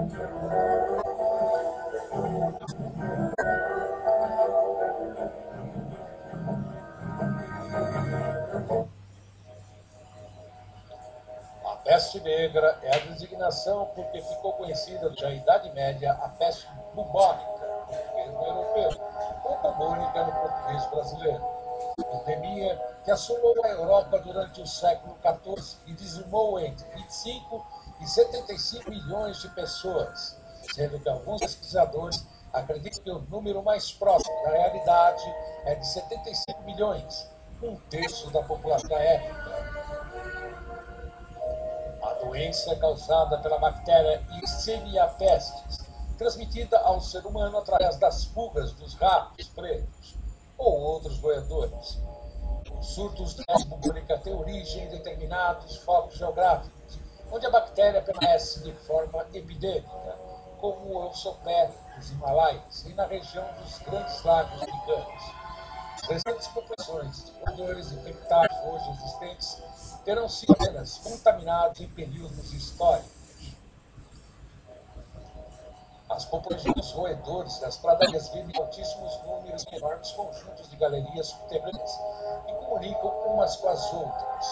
A peste negra é a designação porque ficou conhecida já na Idade Média a peste bubônica, no português europeu, ou bubônica no português brasileiro. Pandemia que assolou a Europa durante o século XIV e dizimou entre 25 e 75 milhões de pessoas, sendo que alguns pesquisadores acreditam que o número mais próximo da realidade é de 75 milhões, um terço da população da época. A doença é causada pela bactéria Yersinia pestis, transmitida ao ser humano através das pulgas dos ratos pretos ou outros roedores. Os surtos de peste bubônica têm origem em determinados focos geográficos, onde a bactéria permanece de forma epidêmica, como o Elsopé dos Himalaias e na região dos Grandes Lagos Americanos. As restantes populações de roedores infectados hoje existentes terão sido apenas contaminados em períodos históricos. As populações dos roedores das pradarias vivem em altíssimos números em enormes conjuntos de galerias subterrâneas e comunicam umas com as outras.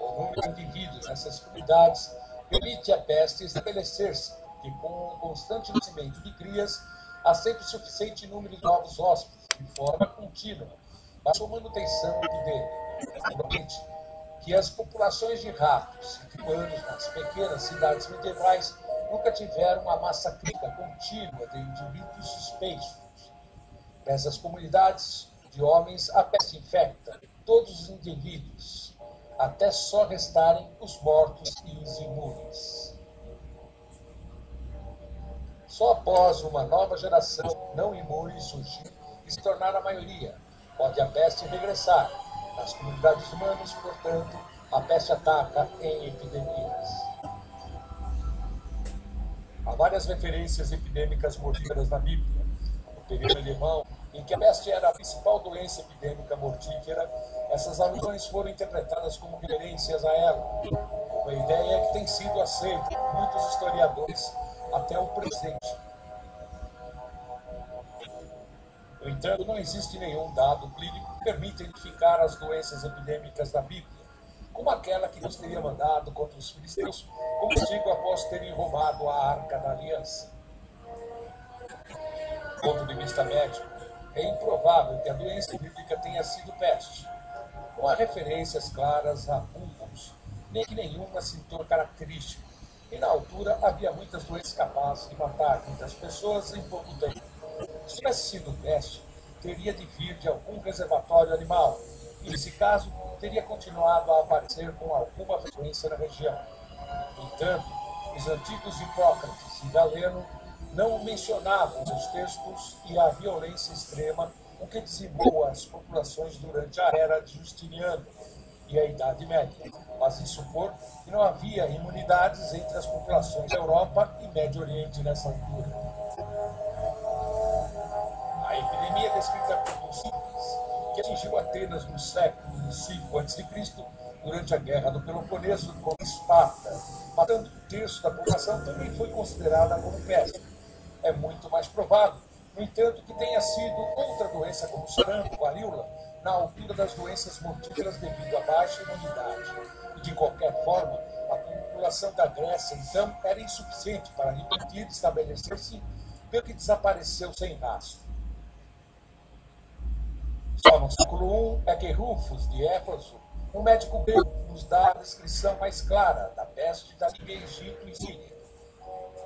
O número de indivíduos nessas comunidades permite à peste estabelecer-se, e com o constante nascimento de crias, há sempre suficiente número de novos hóspedes, de forma contínua, para sua manutenção epidêmica. Naturalmente, que as populações de ratos e de humanos nas pequenas cidades medievais nunca tiveram uma massa crítica contínua de indivíduos suspeitos. Nessas comunidades de homens, a peste infecta todos os indivíduos, até só restarem os mortos e os imunes. Só após uma nova geração não imune surgir e se tornar a maioria, pode a peste regressar. Nas comunidades humanas, portanto, a peste ataca em epidemias. Há várias referências epidêmicas mortíferas na Bíblia. No período medieval, em que a peste era a principal doença epidêmica mortífera, essas alusões foram interpretadas como referências a ela. Uma ideia que tem sido aceita por muitos historiadores até o presente. No entanto, não existe nenhum dado clínico que permita identificar as doenças epidêmicas da Bíblia, como aquela que Deus teria mandado contra os filisteus, como digo após terem roubado a Arca da Aliança. Do ponto de vista médico, é improvável que a doença bíblica tenha sido peste. Não há referências claras a pulmos, nem que nenhuma sintoma característica. E na altura havia muitas doenças capazes de matar muitas pessoas em pouco tempo. Se tivesse sido peste, teria de vir de algum reservatório animal, e nesse caso teria continuado a aparecer com alguma frequência na região. No entanto, os antigos Hipócrates e Galeno não mencionavam nos textos e a violência extrema, o que dizimou as populações durante a era de Justiniano e a Idade Média, fazem supor que não havia imunidades entre as populações da Europa e Médio Oriente nessa altura. A epidemia descrita por Tucídides, que atingiu Atenas no século V a.C., durante a Guerra do Peloponeso contra Esparta, matando um terço da população, também foi considerada como peste. É muito mais provável, no entanto, que tenha sido outra doença como sarampo, varíola, na altura das doenças mortíferas devido à baixa imunidade. E, de qualquer forma, a população da Grécia, então, era insuficiente para lhe permitir estabelecer-se, pelo que desapareceu sem rastro. Só no século I é que Rufus de Éfeso, um médico grego, nos dá a descrição mais clara da peste da Líbia, Egito e Síria.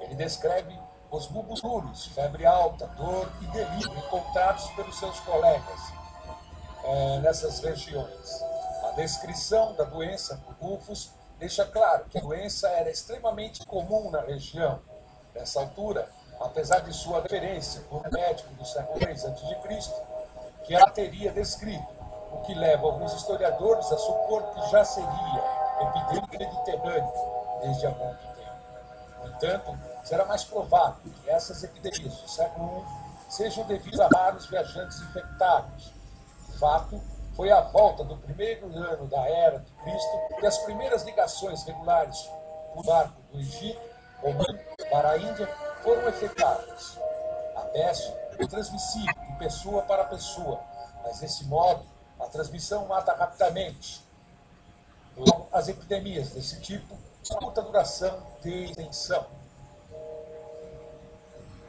Ele descreve os bulbos duros, febre alta, dor e delírio encontrados pelos seus colegas nessas regiões. A descrição da doença por Rufus deixa claro que a doença era extremamente comum na região. Nessa altura, apesar de sua referência por um médico do século III a.C., que ela teria descrito, o que leva alguns historiadores a supor que já seria epidêmica mediterrânea desde há muito tempo. No entanto, será mais provável que essas epidemias do século I sejam devidas a raros viajantes infectados. De fato, foi à volta do primeiro ano da Era de Cristo que as primeiras ligações regulares por barco do Egito Romano para a Índia foram efetuadas. A peste é transmissível de pessoa para pessoa, mas desse modo a transmissão mata rapidamente. As epidemias desse tipo têm curta duração de extensão.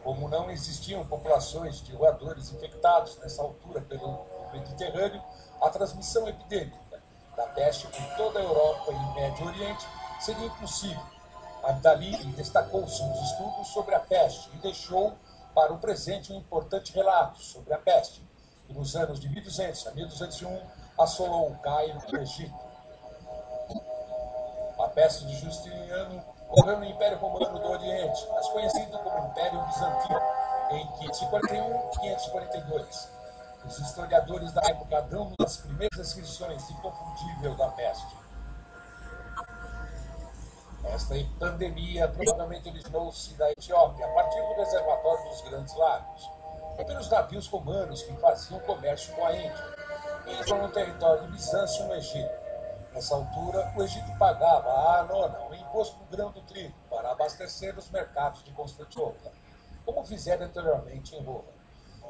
Como não existiam populações de roedores infectados nessa altura pelo Mediterrâneo, a transmissão epidêmica da peste por toda a Europa e Médio Oriente seria impossível. Abdali destacou-se nos estudos sobre a peste e deixou para o presente um importante relato sobre a peste, que nos anos de 1200 a 1201 assolou o Cairo e o Egito. A peste de Justiniano ocorreu no Império Romano do Oriente, mas conhecido como Império Bizantino, em 541 e 542. Os historiadores da época dão as primeiras descrições inconfundíveis da peste. Esta pandemia provavelmente originou-se da Etiópia, a partir do reservatório dos Grandes Lagos, e pelos navios romanos que faziam comércio com a Índia, e estão no território de Bizâncio, no Egito. Nessa altura, o Egito pagava a Anona o imposto do grão do trigo para abastecer os mercados de Constantinopla, como fizeram anteriormente em Roma.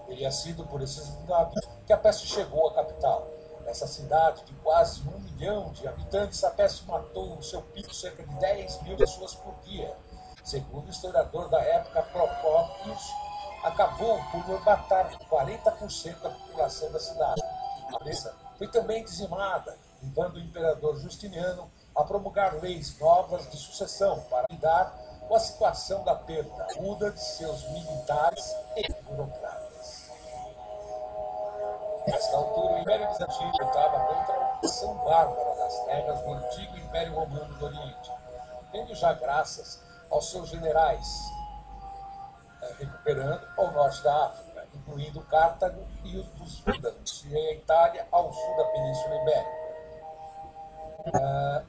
Teria sido por esses navios que a peste chegou à capital. Nessa cidade de quase 1 milhão de habitantes, a peste matou no seu pico cerca de 10 mil pessoas por dia. Segundo o historiador da época, Procópios, acabou por matar 40% da população da cidade. A mesa foi também dizimada, levando o imperador Justiniano a promulgar leis novas de sucessão para lidar com a situação da perda aguda de seus militares e burocratas. Nesta altura, o Império Bizantino lutava contra a ocupação bárbara das terras do antigo Império Romano do Oriente, tendo já graças aos seus generais recuperando ao norte da África, incluindo Cartago e os dos Vândalos, e a Itália ao sul da Península Ibérica.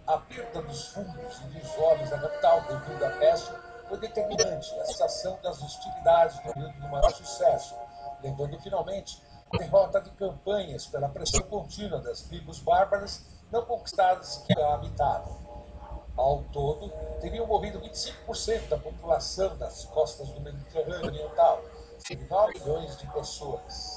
A perda dos fundos e dos homens da capital devido à peste foi determinante na cessação das hostilidades no período do maior sucesso, levando finalmente à derrota de campanhas pela pressão contínua das tribos bárbaras não conquistadas que a habitavam. Ao todo, teriam morrido 25% da população das costas do Mediterrâneo Oriental, 9 milhões de pessoas.